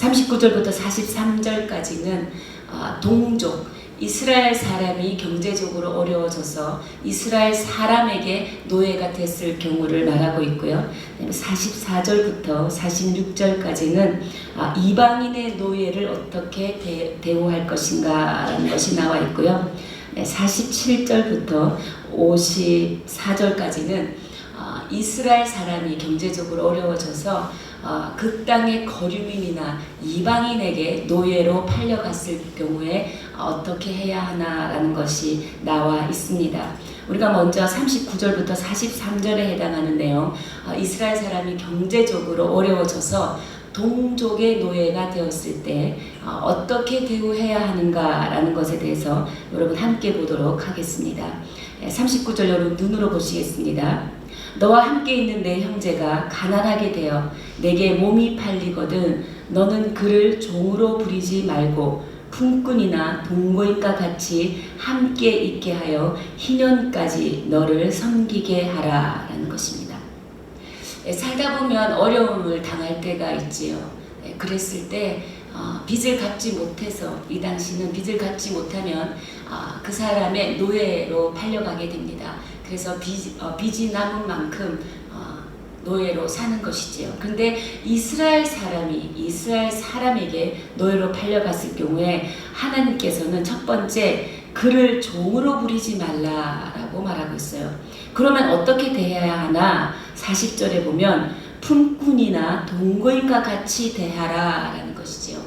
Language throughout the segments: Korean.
39절부터 43절까지는 동족, 이스라엘 사람이 경제적으로 어려워져서 이스라엘 사람에게 노예가 됐을 경우를 말하고 있고요. 44절부터 46절까지는 이방인의 노예를 어떻게 대우할 것인가라는 것이 나와 있고요. 47절부터 54절까지는 이스라엘 사람이 경제적으로 어려워져서 그 땅의 거류민이나 이방인에게 노예로 팔려갔을 경우에 어떻게 해야 하나라는 것이 나와 있습니다. 우리가 먼저 39절부터 43절에 해당하는 내용, 이스라엘 사람이 경제적으로 어려워져서 동족의 노예가 되었을 때 어떻게 대우해야 하는가라는 것에 대해서 여러분 함께 보도록 하겠습니다. 39절 여러분 눈으로 보시겠습니다. 너와 함께 있는 내 형제가 가난하게 되어 내게 몸이 팔리거든 너는 그를 종으로 부리지 말고 품꾼이나 동거인과 같이 함께 있게 하여 희년까지 너를 섬기게 하라 라는 것입니다. 살다 보면 어려움을 당할 때가 있지요. 그랬을 때 빚을 갚지 못해서 이 당시는 빚을 갚지 못하면 그 사람의 노예로 팔려가게 됩니다. 그래서 빚이 남은 만큼 노예로 사는 것이지요. 그런데 이스라엘 사람에게 노예로 팔려갔을 경우에 하나님께서는 첫 번째 그를 종으로 부리지 말라라고 말하고 있어요. 그러면 어떻게 대해야 하나? 40절에 보면 품꾼이나 동거인과 같이 대하라라는 것이지요.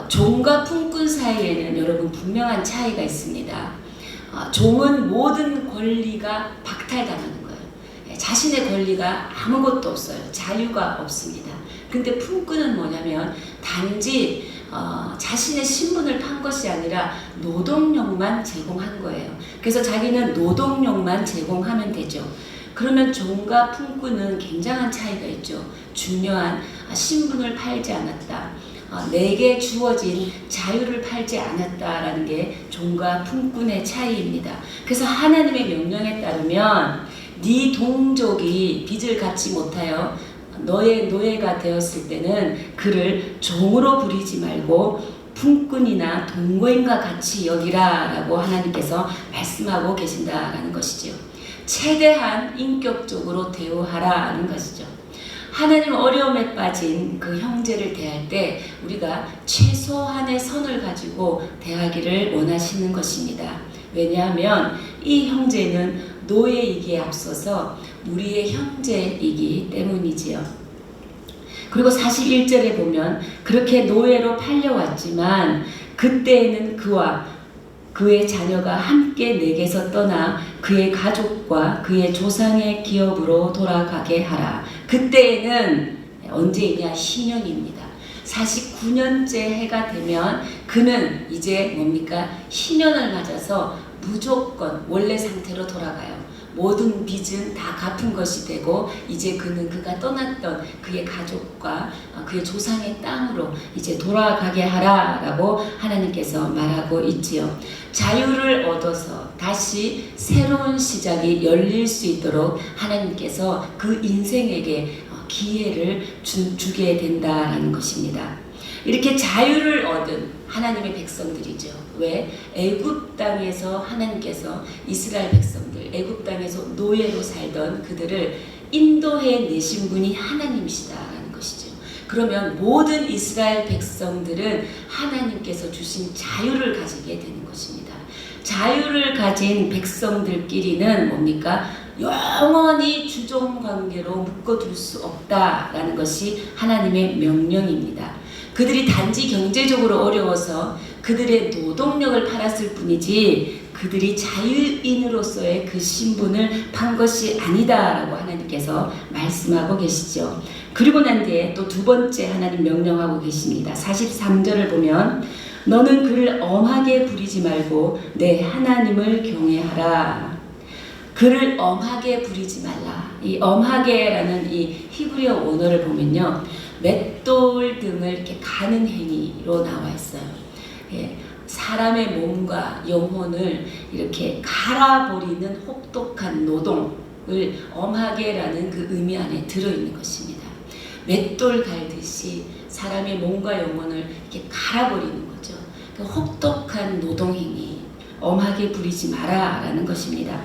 종과 품꾼 사이에는 여러분 분명한 차이가 있습니다. 종은 모든 권리가 박탈당하는 거예요. 자신의 권리가 아무것도 없어요. 자유가 없습니다. 근데 품꾼은 뭐냐면 단지 자신의 신분을 판 것이 아니라 노동력만 제공한 거예요. 그래서 자기는 노동력만 제공하면 되죠. 그러면 종과 품꾼은 굉장한 차이가 있죠. 중요한 신분을 팔지 않았다. 내게 주어진 자유를 팔지 않았다라는 게 종과 품꾼의 차이입니다. 그래서 하나님의 명령에 따르면 네 동족이 빚을 갚지 못하여 너의 노예가 되었을 때는 그를 종으로 부리지 말고 품꾼이나 동거인과 같이 여기라 라고 하나님께서 말씀하고 계신다라는 것이죠. 최대한 인격적으로 대우하라는 것이죠. 하나님 어려움에 빠진 그 형제를 대할 때 우리가 최소한의 선을 가지고 대하기를 원하시는 것입니다. 왜냐하면 이 형제는 노예이기에 앞서서 우리의 형제이기 때문이지요. 그리고 41절에 보면 그렇게 노예로 팔려왔지만 그때에는 그와 그의 자녀가 함께 내게서 떠나 그의 가족과 그의 조상의 기업으로 돌아가게 하라. 그때에는 언제이냐? 희년입니다. 49년째 해가 되면 그는 이제 뭡니까? 희년을 맞아서 무조건 원래 상태로 돌아가요. 모든 빚은 다 갚은 것이 되고 이제 그는 그가 떠났던 그의 가족과 그의 조상의 땅으로 이제 돌아가게 하라라고 하나님께서 말하고 있지요. 자유를 얻어서 다시 새로운 시작이 열릴 수 있도록 하나님께서 그 인생에게 기회를 주게 된다라는 것입니다. 이렇게 자유를 얻은 하나님의 백성들이죠. 왜? 애굽 땅에서 하나님께서 이스라엘 백성들, 애굽 땅에서 노예로 살던 그들을 인도해 내신 분이 하나님이시다라는 것이죠. 그러면 모든 이스라엘 백성들은 하나님께서 주신 자유를 가지게 되는 것입니다. 자유를 가진 백성들끼리는 뭡니까? 영원히 주종관계로 묶어둘 수 없다라는 것이 하나님의 명령입니다. 그들이 단지 경제적으로 어려워서 그들의 노동력을 팔았을 뿐이지 그들이 자유인으로서의 그 신분을 판 것이 아니다라고 하나님께서 말씀하고 계시죠. 그리고 난 뒤에 또 두 번째 하나님 명령하고 계십니다. 43절을 보면 너는 그를 엄하게 부리지 말고 내 하나님을 경외하라. 그를 엄하게 부리지 말라. 이 엄하게라는 이 히브리어 원어를 보면요. 맷돌 등을 이렇게 가는 행위로 나와 있어요. 예, 사람의 몸과 영혼을 이렇게 갈아버리는 혹독한 노동을 엄하게라는 그 의미 안에 들어있는 것입니다. 맷돌 갈듯이 사람의 몸과 영혼을 이렇게 갈아버리는 거죠. 그 혹독한 노동행위, 엄하게 부리지 마라라는 것입니다.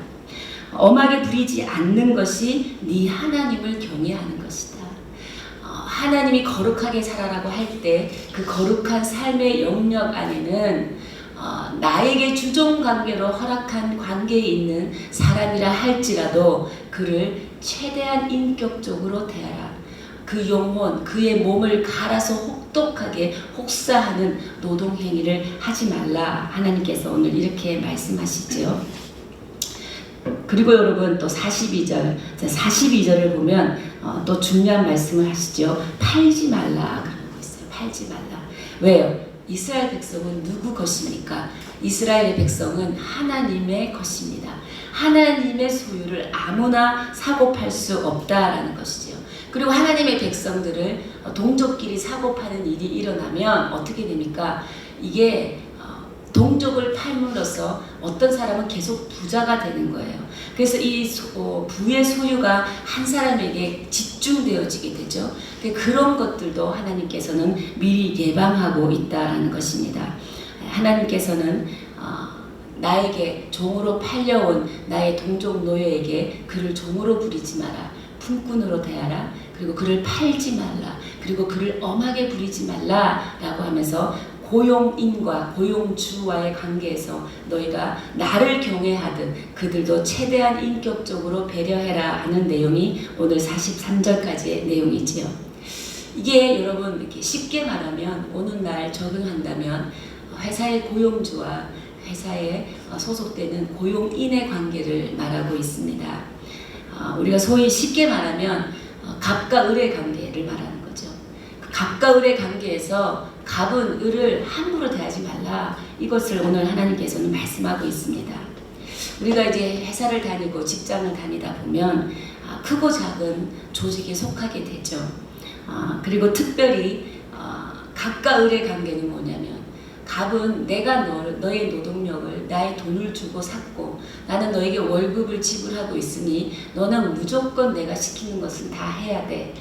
엄하게 부리지 않는 것이 네 하나님을 경외하는 것이다. 하나님이 거룩하게 살아라고 할 때 그 거룩한 삶의 영역 안에는 나에게 주종 관계로 허락한 관계에 있는 사람이라 할지라도 그를 최대한 인격적으로 대하라. 그 영혼, 그의 몸을 갈아서 혹독하게 혹사하는 노동행위를 하지 말라. 하나님께서 오늘 이렇게 말씀하시죠. 그리고 여러분 또 42절을 보면 또 중요한 말씀을 하시죠. 팔지 말라 그러고 있어요. 팔지 말라. 왜요? 이스라엘 백성은 누구 것입니까? 이스라엘의 백성은 하나님의 것입니다. 하나님의 소유를 아무나 사고 팔 수 없다라는 것이죠. 그리고 하나님의 백성들을 동족끼리 사고 파는 일이 일어나면 어떻게 됩니까? 이게 동족을 팔므로써 어떤 사람은 계속 부자가 되는 거예요. 그래서 이 부의 소유가 한 사람에게 집중되어지게 되죠. 그런 것들도 하나님께서는 미리 예방하고 있다라는 것입니다. 하나님께서는 나에게 종으로 팔려온 나의 동족 노예에게 그를 종으로 부리지 마라. 품꾼으로 대하라. 그리고 그를 팔지 말라. 그리고 그를 엄하게 부리지 말라라고 하면서 고용인과 고용주와의 관계에서 너희가 나를 경외하듯 그들도 최대한 인격적으로 배려해라 하는 내용이 오늘 43절까지의 내용이지요. 이게 여러분 이렇게 쉽게 말하면 오늘날 적용한다면 회사의 고용주와 회사에 소속되는 고용인의 관계를 말하고 있습니다. 우리가 소위 쉽게 말하면 갑과 을의 관계를 말하는 거죠. 갑과 을의 관계에서 갑은 을을 함부로 대하지 말라. 이것을 오늘 하나님께서는 말씀하고 있습니다. 우리가 이제 회사를 다니고 직장을 다니다 보면 크고 작은 조직에 속하게 되죠. 그리고 특별히 갑과 을의 관계는 뭐냐면 갑은 내가 너의 노동력을 나의 돈을 주고 샀고 나는 너에게 월급을 지불하고 있으니 너는 무조건 내가 시키는 것은 다 해야 돼.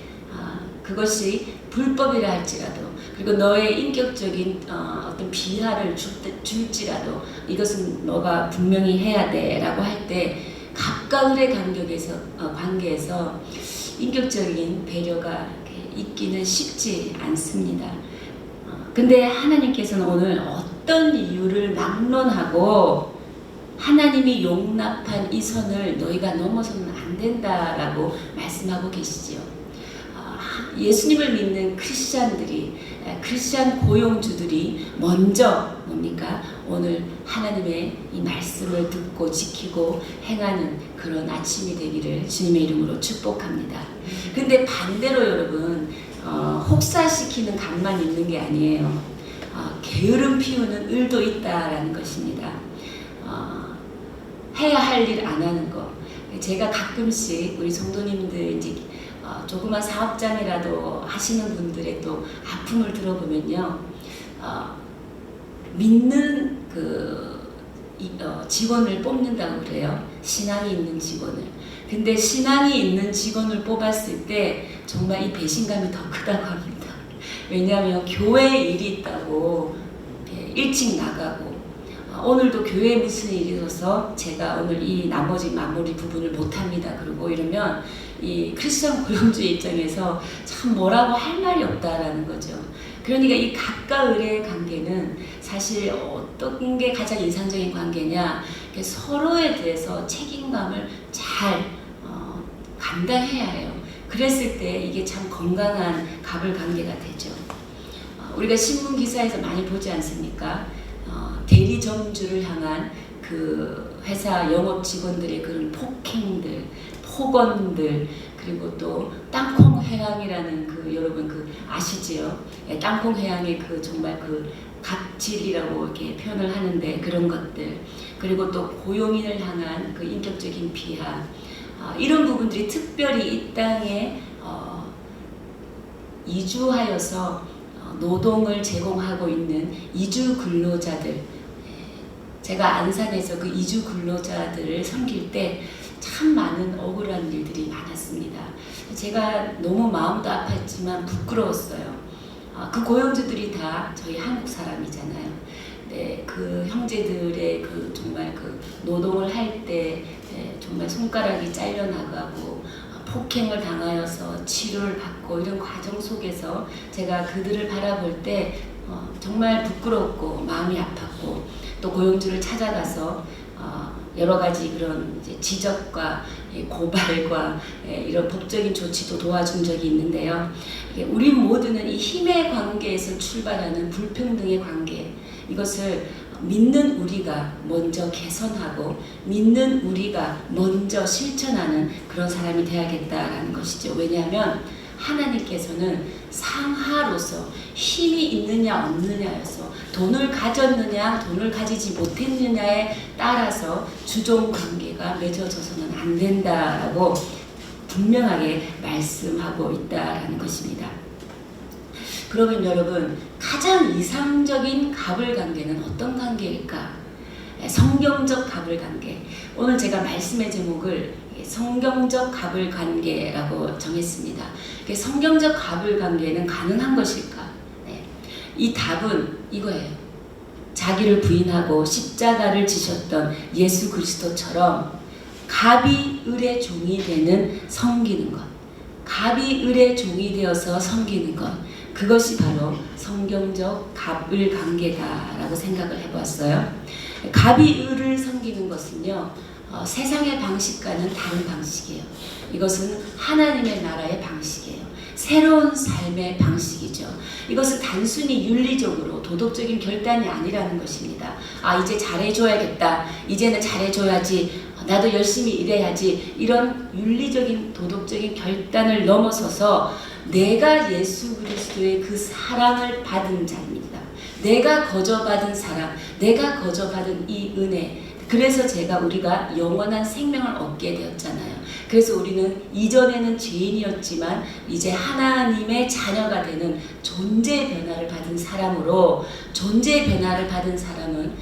그것이 불법이라 할지라도 그리고 너의 인격적인 어떤 비하를 줄지라도 이것은 너가 분명히 해야 돼 라고 할 때 갑과 을의 관계에서 인격적인 배려가 있기는 쉽지 않습니다. 근데 하나님께서는 오늘 어떤 이유를 막론하고 하나님이 용납한 이 선을 너희가 넘어서는 안 된다라고 말씀하고 계시지요. 예수님을 믿는 크리스찬 고용주들이 먼저 뭡니까? 오늘 하나님의 이 말씀을 듣고 지키고 행하는 그런 아침이 되기를 주님의 이름으로 축복합니다. 근데 반대로 여러분 혹사시키는 갑만 있는 게 아니에요. 게으름 피우는 을도 있다라는 것입니다. 해야 할 일 안 하는 거. 제가 가끔씩 우리 성도님들 이제 조그만 사업장이라도 하시는 분들의 또 아픔을 들어보면요, 믿는 직원을 뽑는다고 그래요. 신앙이 있는 직원을. 근데 신앙이 있는 직원을 뽑았을 때 정말 이 배신감이 더 크다고 합니다. 왜냐하면 교회에 일이 있다고 일찍 나가고 오늘도 교회에 무슨 일이 있어서 제가 오늘 이 나머지 마무리 부분을 못합니다. 그러고 이러면 이 크리스천 고용주의 입장에서 참 뭐라고 할 말이 없다라는 거죠. 그러니까 이 갑과 을의 관계는 사실 어떤 게 가장 인상적인 관계냐, 서로에 대해서 책임감을 잘 감당해야 해요. 그랬을 때 이게 참 건강한 갑을 관계가 되죠. 우리가 신문 기사에서 많이 보지 않습니까? 대리 점주를 향한 그 회사 영업 직원들의 그런 폭행들, 폭언들, 그리고 또 땅콩 회항이라는 여러분 아시지요? 땅콩 회항의 정말 갑질이라고 이렇게 표현을 하는데 그런 것들, 그리고 또 고용인을 향한 인격적인 비하, 이런 부분들이 특별히 이 땅에 이주하여서 노동을 제공하고 있는 이주 근로자들, 제가 안산에서 그 이주 근로자들을 섬길 때 참 많은 억울한 일들이 많았습니다. 제가 너무 마음도 아팠지만 부끄러웠어요. 그 고용주들이 다 저희 한국 사람이잖아요. 네, 그 형제들의 그 정말 그 노동을 할 때 정말 손가락이 잘려나가고 폭행을 당하여서 치료를 받고 이런 과정 속에서 제가 그들을 바라볼 때 정말 부끄럽고 마음이 아팠고 또 고용주를 찾아가서 여러 가지 그런 이제 지적과 고발과 이런 법적인 조치도 도와준 적이 있는데요. 우리 모두는 이 힘의 관계에서 출발하는 불평등의 관계, 이것을 믿는 우리가 먼저 개선하고 믿는 우리가 먼저 실천하는 그런 사람이 되어야겠다라는 것이죠. 왜냐하면 하나님께서는 상하로서 힘이 있느냐 없느냐여서 돈을 가졌느냐 돈을 가지지 못했느냐에 따라서 주종 관계가 맺어져서는 안 된다라고 분명하게 말씀하고 있다라는 것입니다. 그러면 여러분, 가장 이상적인 갑을 관계는 어떤 관계일까? 성경적 갑을 관계. 오늘 제가 말씀의 제목을 성경적 갑을 관계라고 정했습니다. 성경적 갑을 관계는 가능한 것일까? 이 답은 이거예요. 자기를 부인하고 십자가를 지셨던 예수 그리스도처럼 갑이 을의 종이 되는 섬기는 것, 갑이 을의 종이 되어서 섬기는 것, 그것이 바로 성경적 갑을 관계다라고 생각을 해봤어요. 갑이 을을 섬기는 것은요, 세상의 방식과는 다른 방식이에요. 이것은 하나님의 나라의 방식이에요. 새로운 삶의 방식이죠. 이것은 단순히 윤리적으로 도덕적인 결단이 아니라는 것입니다. 이제 잘해줘야겠다. 이제는 잘해줘야지. 나도 열심히 일해야지. 이런 윤리적인 도덕적인 결단을 넘어서서 내가 예수 그리스도의 그 사랑을 받은 자입니다. 내가 거저받은 사랑, 내가 거저받은 이 은혜. 그래서 우리가 영원한 생명을 얻게 되었잖아요. 그래서 우리는 이전에는 죄인이었지만 이제 하나님의 자녀가 되는 존재 변화를 받은 사람으로, 존재 변화를 받은 사람은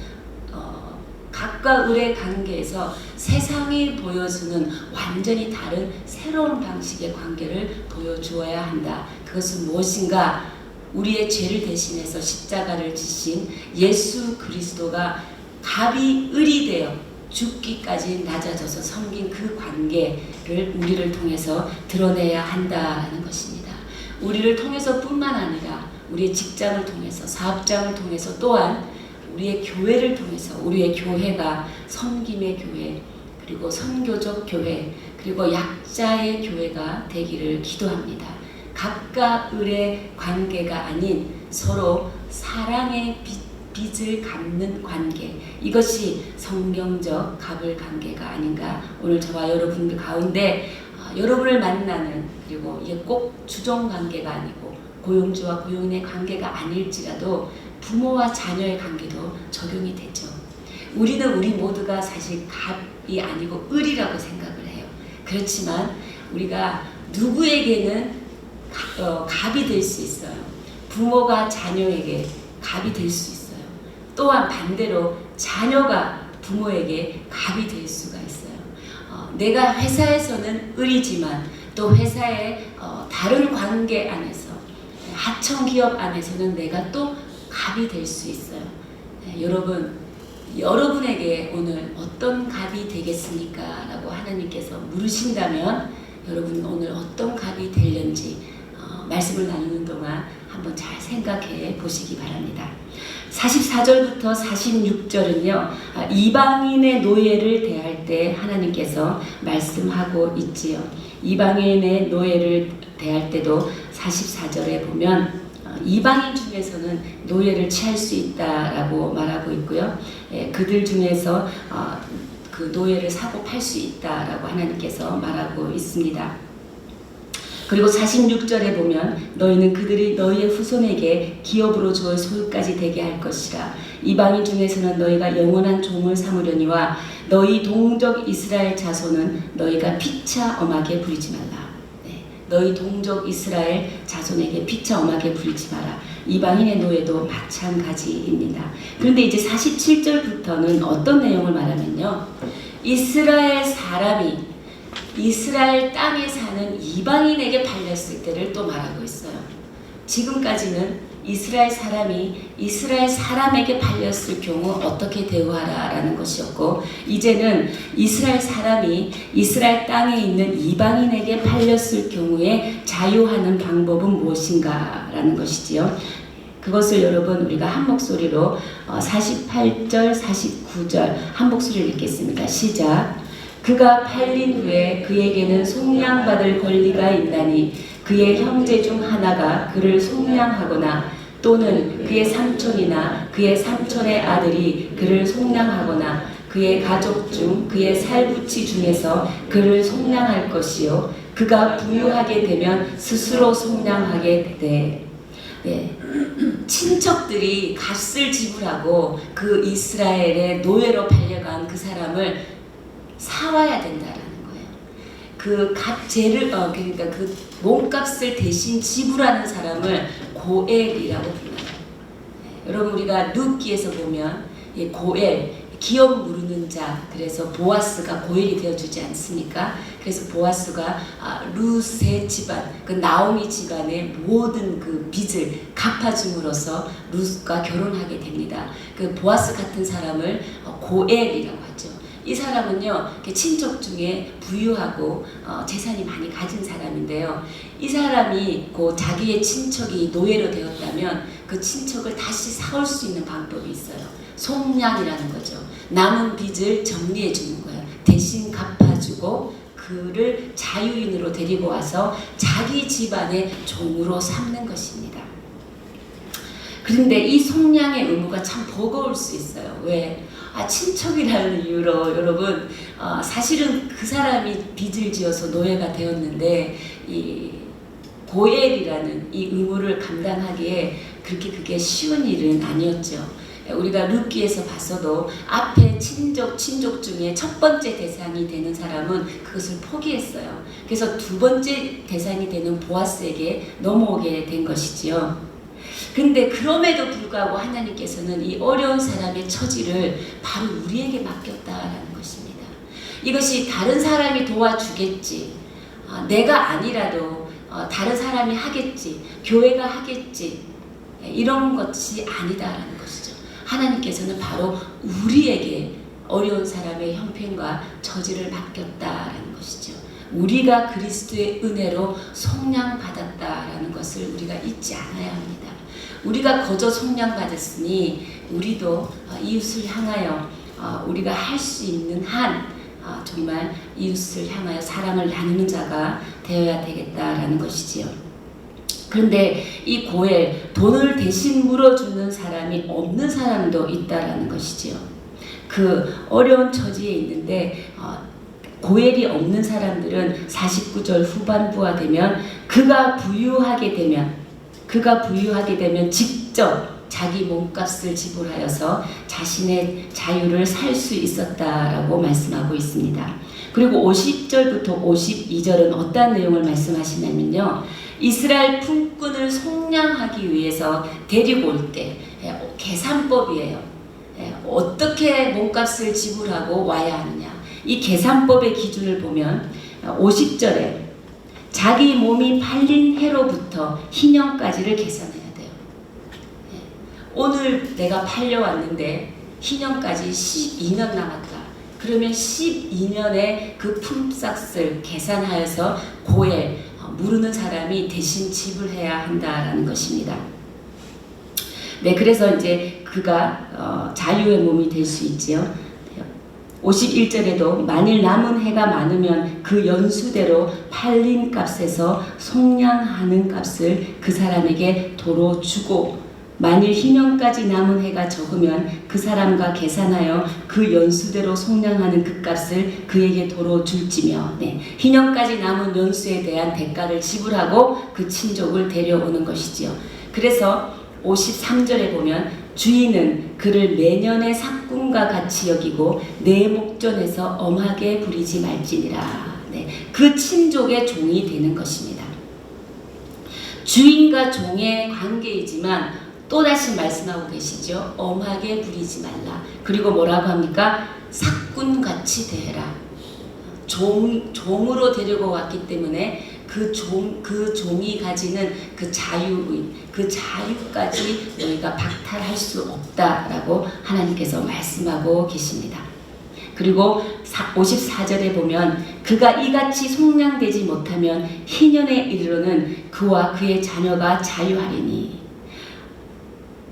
갑과 을의 관계에서 세상이 보여주는 완전히 다른 새로운 방식의 관계를 보여주어야 한다. 그것은 무엇인가? 우리의 죄를 대신해서 십자가를 지신 예수 그리스도가 갑이 을이 되어 죽기까지 낮아져서 섬긴 그 관계를 우리를 통해서 드러내야 한다는 것입니다. 우리를 통해서 뿐만 아니라 우리의 직장을 통해서, 사업장을 통해서, 또한 우리의 교회를 통해서 우리의 교회가 섬김의 교회, 그리고 선교적 교회, 그리고 약자의 교회가 되기를 기도합니다. 갑과 을의 관계가 아닌 서로 사랑의 빚을 갚는 관계, 이것이 성경적 갑을 관계가 아닌가. 오늘 저와 여러분 가운데 여러분을 만나는, 그리고 이게 꼭 주종 관계가 아니고 고용주와 고용인의 관계가 아닐지라도 부모와 자녀의 관계도 적용이 되죠. 우리 모두가 사실 갑이 아니고 을이라고 생각을 해요. 그렇지만 우리가 누구에게는 갑이 될 수 있어요. 부모가 자녀에게 갑이 될 수 있어요. 또한 반대로 자녀가 부모에게 갑이 될 수가 있어요. 내가 회사에서는 을이지만 또 회사의 다른 관계 안에서, 하청기업 안에서는 내가 또 갑이 될 수 있어요. 여러분에게 오늘 어떤 갑이 되겠습니까? 라고 하나님께서 물으신다면 여러분 오늘 어떤 갑이 되려는지 말씀을 나누는 동안 한번 잘 생각해 보시기 바랍니다. 44절부터 46절은요, 이방인의 노예를 대할 때 하나님께서 말씀하고 있지요. 이방인의 노예를 대할 때도 44절에 보면 이방인 중에서는 노예를 취할 수 있다라고 말하고 있고요. 그들 중에서 그 노예를 사고 팔 수 있다라고 하나님께서 말하고 있습니다. 그리고 46절에 보면 너희는 그들이 너희의 후손에게 기업으로 주어 소유까지 되게 할 것이라. 이방인 중에서는 너희가 영원한 종을 삼으려니와 너희 동족 이스라엘 자손은 너희가 피차 엄하게 부리지 말라. 너희 동족 이스라엘 자손에게 피차 엄하게 부리지 마라. 이방인의 노예도 마찬가지입니다. 그런데 이제 47절부터는 어떤 내용을 말하면요, 이스라엘 사람이 이스라엘 땅에 사는 이방인에게 팔렸을 때를 또 말하고 있어요. 지금까지는 이스라엘 사람이 이스라엘 사람에게 팔렸을 경우 어떻게 대우하라라는 것이었고, 이제는 이스라엘 사람이 이스라엘 땅에 있는 이방인에게 팔렸을 경우에 자유하는 방법은 무엇인가라는 것이지요. 그것을 여러분 우리가 한 목소리로 48절, 49절 한 목소리를 읽겠습니다. 시작. 그가 팔린 후에 그에게는 속량받을 권리가 있나니 그의 형제 중 하나가 그를 속량하거나 또는 그의 삼촌이나 그의 삼촌의 아들이 그를 속량하거나 그의 가족 중 그의 살부치 중에서 그를 속량할 것이요 그가 부유하게 되면 스스로 속량하게 돼. 네. 친척들이 값을 지불하고 그 이스라엘의 노예로 팔려간 그 사람을 사와야 된다라는 거예요. 그 값제를 그러니까 그 몸값을 대신 지불하는 사람을 고엘이라고 불러요. 네. 여러분 우리가 룻기에서 보면 고엘 기업 무르는 자, 그래서 보아스가 고엘이 되어주지 않습니까? 그래서 보아스가 룻의 집안, 그 나오미 집안의 모든 그 빚을 갚아줌으로써 룻과 결혼하게 됩니다. 그 보아스 같은 사람을 고엘이라고 하죠. 이 사람은요, 친척 중에 부유하고 재산이 많이 가진 사람인데요. 이 사람이 자기의 친척이 노예로 되었다면 그 친척을 다시 사올 수 있는 방법이 있어요. 속량이라는 거죠. 남은 빚을 정리해 주는 거예요. 대신 갚아주고 그를 자유인으로 데리고 와서 자기 집안의 종으로 삼는 것입니다. 그런데 이 속량의 의무가 참 버거울 수 있어요. 왜? 친척이라는 이유로 여러분 사실은 그 사람이 빚을 지어서 노예가 되었는데 이 고엘이라는 이 의무를 감당하기에 그게 쉬운 일은 아니었죠. 우리가 룻기에서 봤어도 앞에 친족 중에 첫 번째 대상이 되는 사람은 그것을 포기했어요. 그래서 두 번째 대상이 되는 보아스에게 넘어오게 된 것이지요. 근데 그럼에도 불구하고 하나님께서는 이 어려운 사람의 처지를 바로 우리에게 맡겼다라는 것입니다. 이것이 다른 사람이 도와주겠지, 내가 아니라도 다른 사람이 하겠지, 교회가 하겠지, 이런 것이 아니다라는 것이죠. 하나님께서는 바로 우리에게 어려운 사람의 형편과 처지를 맡겼다라는 것이죠. 우리가 그리스도의 은혜로 속량받았다라는 것을 우리가 잊지 않아야 합니다. 우리가 거저 속량받았으니 우리도 이웃을 향하여 우리가 할 수 있는 한 정말 이웃을 향하여 사랑을 나누는 자가 되어야 되겠다라는 것이지요. 그런데 이 고엘, 돈을 대신 물어주는 사람이 없는 사람도 있다라는 것이지요. 그 어려운 처지에 있는데 고엘이 없는 사람들은 49절 후반부가 되면 그가 부유하게 되면 직접 자기 몸값을 지불하여서 자신의 자유를 살 수 있었다라고 말씀하고 있습니다. 그리고 50절부터 52절은 어떤 내용을 말씀하시냐면요. 이스라엘 품꾼을 속량하기 위해서 데리고 올 때 계산법이에요. 어떻게 몸값을 지불하고 와야 하느냐. 이 계산법의 기준을 보면 50절에 자기 몸이 팔린 해로부터 희년까지를 계산해야 돼요. 오늘 내가 팔려왔는데 희년까지 12년 남았다. 그러면 12년의 그 품삯을 계산하여서 고엘, 무르는 사람이 대신 지불해야 한다라는 것입니다. 네, 그래서 이제 그가 자유의 몸이 될 수 있지요. 51절에도 만일 남은 해가 많으면 그 연수대로 팔린 값에서 속량하는 값을 그 사람에게 도로 주고 만일 희년까지 남은 해가 적으면 그 사람과 계산하여 그 연수대로 속량하는 그 값을 그에게 도로 줄지며, 네, 희년까지 남은 연수에 대한 대가를 지불하고 그 친족을 데려오는 것이지요. 그래서 53절에 보면 주인은 그를 매년의 삭군과 같이 여기고 내 목전에서 엄하게 부리지 말지니라. 네, 그 친족의 종이 되는 것입니다. 주인과 종의 관계이지만 또다시 말씀하고 계시죠. 엄하게 부리지 말라. 그리고 뭐라고 합니까? 삭군같이 대해라. 종으로 데리고 왔기 때문에 그 종이 가지는 그 자유의, 그 자유까지 너희가 박탈할 수 없다라고 하나님께서 말씀하고 계십니다. 그리고 54절에 보면 그가 이같이 속량되지 못하면 희년에 이르러는 그와 그의 자녀가 자유하리니,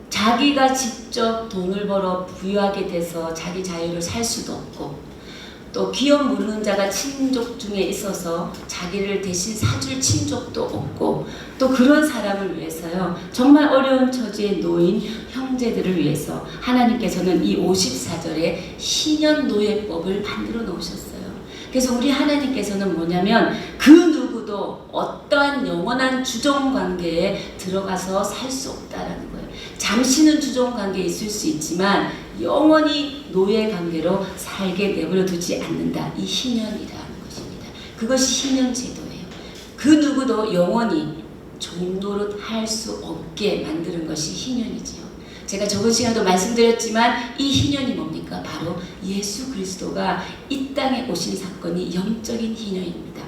자기가 직접 돈을 벌어 부유하게 돼서 자기 자유를 살 수도 없고, 또 기업 묻는 자가 친족 중에 있어서 자기를 대신 사줄 친족도 없고, 또 그런 사람을 위해서요, 정말 어려운 처지에 놓인 형제들을 위해서 하나님께서는 이 54절에 희년노예법을 만들어 놓으셨어요. 그래서 우리 하나님께서는 뭐냐면 그 누구도 어떠한 영원한 주종관계에 들어가서 살 수 없다라는 거예요. 잠시는 주종관계에 있을 수 있지만 영원히 노예관계로 살게 내버려 두지 않는다. 이 희년이라는 것입니다. 그것이 희년제도예요. 그 누구도 영원히 종노릇 할 수 없게 만드는 것이 희년이지요. 제가 저번 시간에도 말씀드렸지만 이 희년이 뭡니까? 바로 예수 그리스도가 이 땅에 오신 사건이 영적인 희년입니다.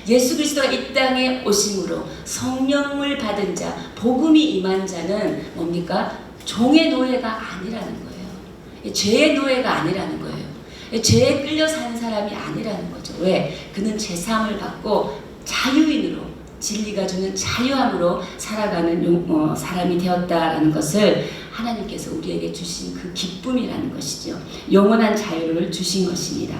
예수 그리스도가 이 땅에 오심으로 성령을 받은 자, 복음이 임한 자는 뭡니까? 종의 노예가 아니라는 거예요. 죄의 노예가 아니라는 거예요. 죄에 끌려 사는 사람이 아니라는 거죠. 왜? 그는 죄사함을 받고 자유인으로, 진리가 주는 자유함으로 살아가는 사람이 되었다라는 것을 하나님께서 우리에게 주신 그 기쁨이라는 것이죠. 영원한 자유를 주신 것입니다.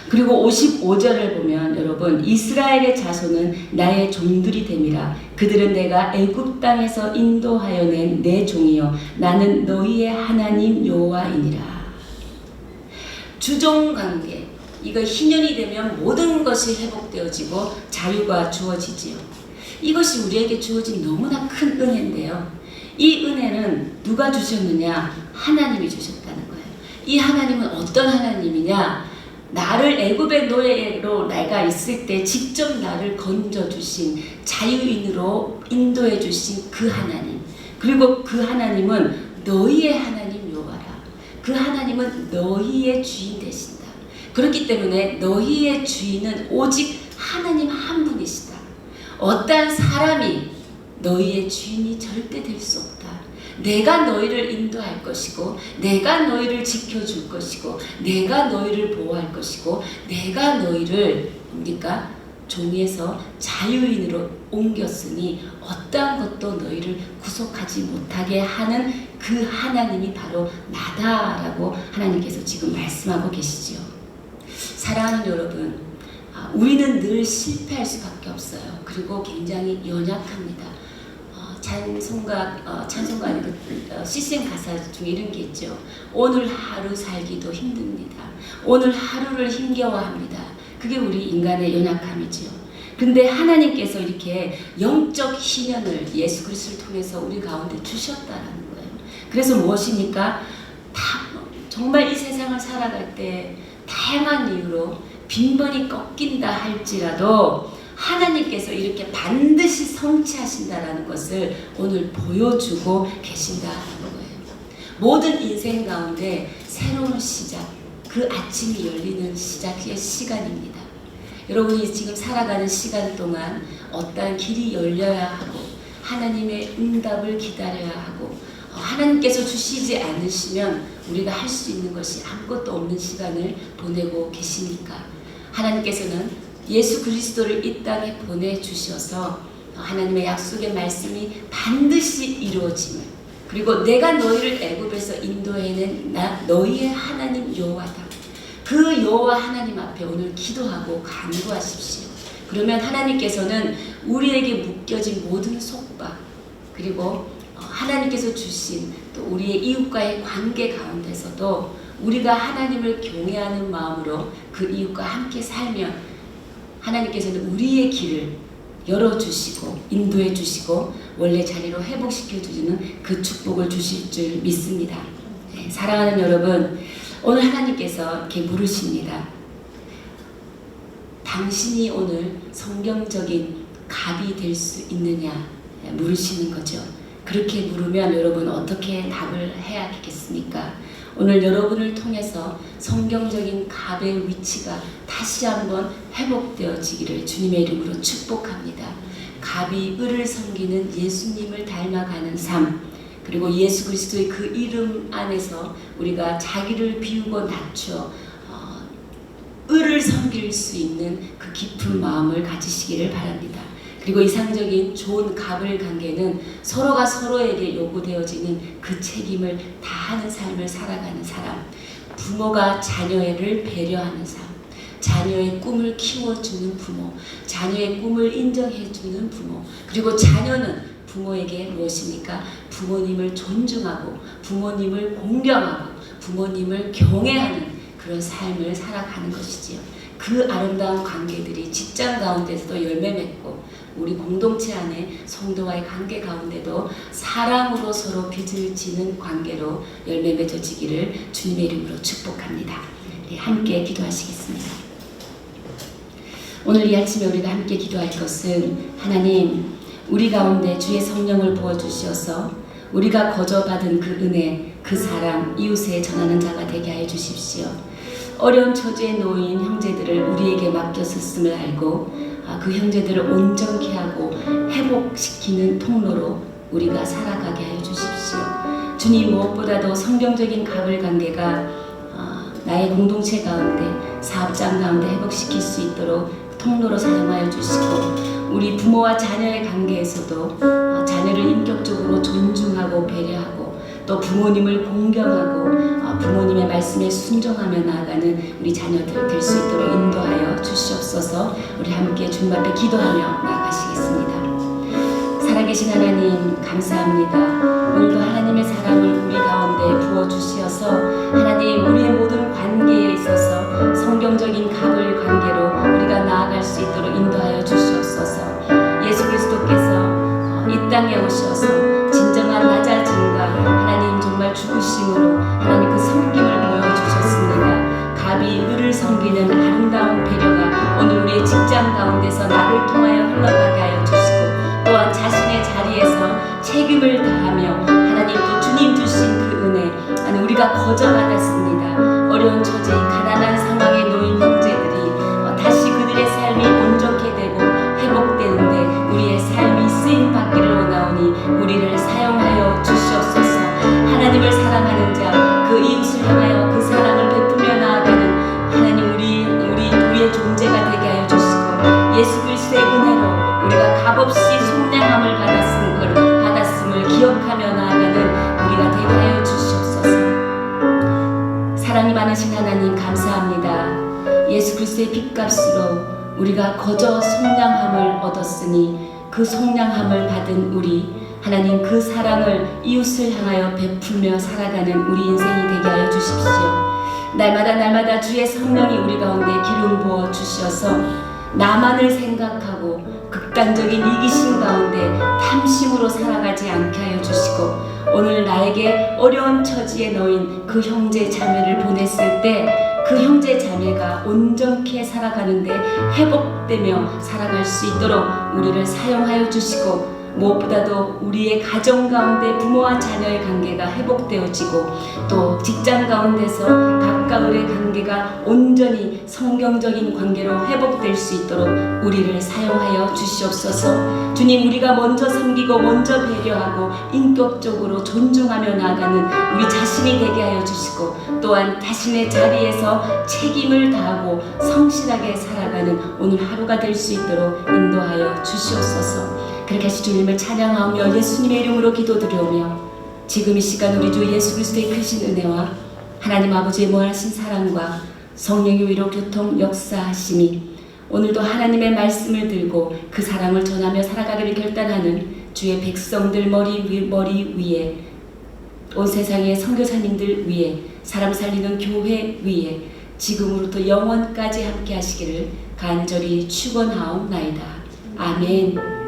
그리고 55절을 보면 여러분, 이스라엘의 자손은 나의 종들이 됨이라. 그들은 내가 애굽 땅에서 인도하여 낸 내 종이요 나는 너희의 하나님 여호와이니라. 주종관계, 이거 희년이 되면 모든 것이 회복되어지고 자유가 주어지지요. 이것이 우리에게 주어진 너무나 큰 은혜인데요. 이 은혜는 누가 주셨느냐? 하나님이 주셨다는 거예요. 이 하나님은 어떤 하나님이냐? 나를 애굽의 노예로 내가 있을 때 직접 나를 건져주신, 자유인으로 인도해 주신 그 하나님. 그리고 그 하나님은 너희의 하나님 여호와라. 그 하나님은 너희의 주인 되신다. 그렇기 때문에 너희의 주인은 오직 하나님 한 분이시다. 어떠한 사람이 너희의 주인이 절대 될 수 없다. 내가 너희를 인도할 것이고, 내가 너희를 지켜줄 것이고, 내가 너희를 보호할 것이고, 내가 너희를 뭡니까? 종에서 자유인으로 옮겼으니 어떠한 것도 너희를 구속하지 못하게 하는 그 하나님이 바로 나다라고 하나님께서 지금 말씀하고 계시지요. 사랑하는 여러분, 우리는 늘 실패할 수밖에 없어요. 그리고 굉장히 연약합니다. 찬송가 아니고 CCM 가사 중에 이런 게 있죠. 오늘 하루 살기도 힘듭니다. 오늘 하루를 힘겨워합니다. 그게 우리 인간의 연약함이죠. 근데 하나님께서 이렇게 영적 희년을 예수 그리스도를 통해서 우리 가운데 주셨다라는 거예요. 그래서 무엇입니까? 정말 이 세상을 살아갈 때 다양한 이유로 빈번히 꺾인다 할지라도 하나님께서 이렇게 반드시 성취하신다라는 것을 오늘 보여주고 계신다는 거예요. 모든 인생 가운데 새로운 시작, 그 아침이 열리는 시작의 시간입니다. 여러분이 지금 살아가는 시간 동안 어떠한 길이 열려야 하고, 하나님의 응답을 기다려야 하고, 하나님께서 주시지 않으시면 우리가 할 수 있는 것이 아무것도 없는 시간을 보내고 계시니까 하나님께서는 예수 그리스도를 이 땅에 보내주셔서 하나님의 약속의 말씀이 반드시 이루어짐을, 그리고 내가 너희를 애굽에서 인도해낸 너희의 하나님 여호와다. 그 여호와 하나님 앞에 오늘 기도하고 간구하십시오. 그러면 하나님께서는 우리에게 묶여진 모든 속박, 그리고 하나님께서 주신 또 우리의 이웃과의 관계 가운데서도 우리가 하나님을 경외하는 마음으로 그 이웃과 함께 살면 하나님께서는 우리의 길을 열어주시고 인도해 주시고 원래 자리로 회복시켜 주시는 그 축복을 주실 줄 믿습니다. 네, 사랑하는 여러분, 오늘 하나님께서 이렇게 물으십니다. 당신이 오늘 성경적인 갑이 될 수 있느냐 물으시는 거죠. 그렇게 물으면 여러분 어떻게 답을 해야겠습니까? 오늘 여러분을 통해서 성경적인 갑의 위치가 다시 한번 회복되어지기를 주님의 이름으로 축복합니다. 갑이 을을 섬기는 예수님을 닮아가는 삶, 그리고 예수 그리스도의 그 이름 안에서 우리가 자기를 비우고 낮춰 을을 섬길 수 있는 그 깊은 마음을 가지시기를 바랍니다. 그리고 이상적인 좋은 갑을 관계는 서로가 서로에게 요구되어지는 그 책임을 다하는 삶을 살아가는 사람, 부모가 자녀를 배려하는 삶, 자녀의 꿈을 키워주는 부모, 자녀의 꿈을 인정해주는 부모, 그리고 자녀는 부모에게 무엇입니까? 부모님을 존중하고 부모님을 공경하고 부모님을 경외하는 그런 삶을 살아가는 것이지요. 그 아름다운 관계들이 직장 가운데서도 열매 맺고 우리 공동체 안에 성도와의 관계 가운데도 사랑으로 서로 빚을 지는 관계로 열매 맺어지기를 주님의 이름으로 축복합니다. 우리 함께 기도하시겠습니다. 오늘 이 아침에 우리가 함께 기도할 것은 하나님, 우리 가운데 주의 성령을 부어주셔서 우리가 거저받은 그 은혜, 그 사랑, 이웃에 전하는 자가 되게 하여 주십시오. 어려운 처지에 놓인 형제들을 우리에게 맡겼었음을 알고 그 형제들을 온전케 하고 회복시키는 통로로 우리가 살아가게 하여 주십시오. 주님, 무엇보다도 성경적인 갑을 관계가 나의 공동체 가운데, 사업장 가운데 회복시킬 수 있도록 통로로 사용하여 주시고, 우리 부모와 자녀의 관계에서도 자녀를 인격적으로 존중하고 배려하고 또 부모님을 공경하고 부모님의 말씀에 순종하며 나아가는 우리 자녀들 될 수 있도록 인도하여 주시옵소서. 우리 함께 주님 앞에 기도하며 나아가시겠습니다. 살아계신 하나님, 감사합니다. 오늘도 하나님의 사랑을 우리 가운데 부어주시어서 하나님, 우리의 모든 관계에 있어서 성경적인 갑을 관계로 우리가 나아갈 수 있도록 인도하여 주시옵소서. 예수 그리스도께서 이 땅에 오셔서 진정한 낮아짐과 하나님 정말 죽으심으로 하나님 그 섬김을 보여주셨습니다. 갑이 을을 섬기는 아름다운 배려가 오늘 우리의 직장 가운데서 나를 통하여 흘러가게 하여 주시고, 또한 자신의 자리에서 책임을 다하며 하나님 또 주님 주신 그 은혜, 하나님 우리가 거저받았습니다. 어려운 처지, 가난한 상황에 놓인 형제들이 다시 그들의 삶이 온전케 되고 회복되는데 우리의 삶이 쓰임받기를 원하오니 우리를 사용하여 주시옵소서. 하나님을 사랑하는 자, 그 이웃을 향하여 그 사랑을 베풀며 나아가는 하나님 우리의 존재가 되게 하여 주시고, 예수 그리스도의 은혜로 우리가 값없이 속량함을 받았음을 기억하며 나아가는 우리가 되게 하여 주시옵소서. 사랑이 많으신 하나님, 감사합니다. 예수 그리스도의 핏값으로 우리가 거저 속량함을 얻었으니 그 속량함을 받은 우리, 하나님 그 사랑을 이웃을 향하여 베풀며 살아가는 우리 인생이 되게 하여 주십시오. 날마다 주의 성령이 우리 가운데 기름 부어 주셔서 나만을 생각하고 극단적인 이기심 가운데 탐심으로 살아가지 않게 하여 주시고, 오늘 나에게 어려운 처지에 놓인 그 형제 자매를 보냈을 때 그 형제 자매가 온전케 살아가는데 회복되며 살아갈 수 있도록 우리를 사용하여 주시고, 무엇보다도 우리의 가정 가운데 부모와 자녀의 관계가 회복되어지고 또 직장 가운데서 가까울의 관계가 온전히 성경적인 관계로 회복될 수 있도록 우리를 사용하여 주시옵소서. 주님, 우리가 먼저 섬기고 먼저 배려하고 인격적으로 존중하며 나아가는 우리 자신이 되게 하여 주시고, 또한 자신의 자리에서 책임을 다하고 성실하게 살아가는 오늘 하루가 될 수 있도록 인도하여 주시옵소서. 그렇게 하시 주님을 찬양하며 예수님의 이름으로 기도드리오며, 지금 이 시간 우리 주 예수 그리스도의 크신 은혜와 하나님 아버지의 무한하신 사랑과 성령의 위로 교통 역사하심이 오늘도 하나님의 말씀을 들고 그 사랑을 전하며 살아가기를 결단하는 주의 백성들 머리 위에, 온 세상의 선교사님들 위에, 사람 살리는 교회 위에 지금으로부터 영원까지 함께 하시기를 간절히 축원하옵나이다. 아멘.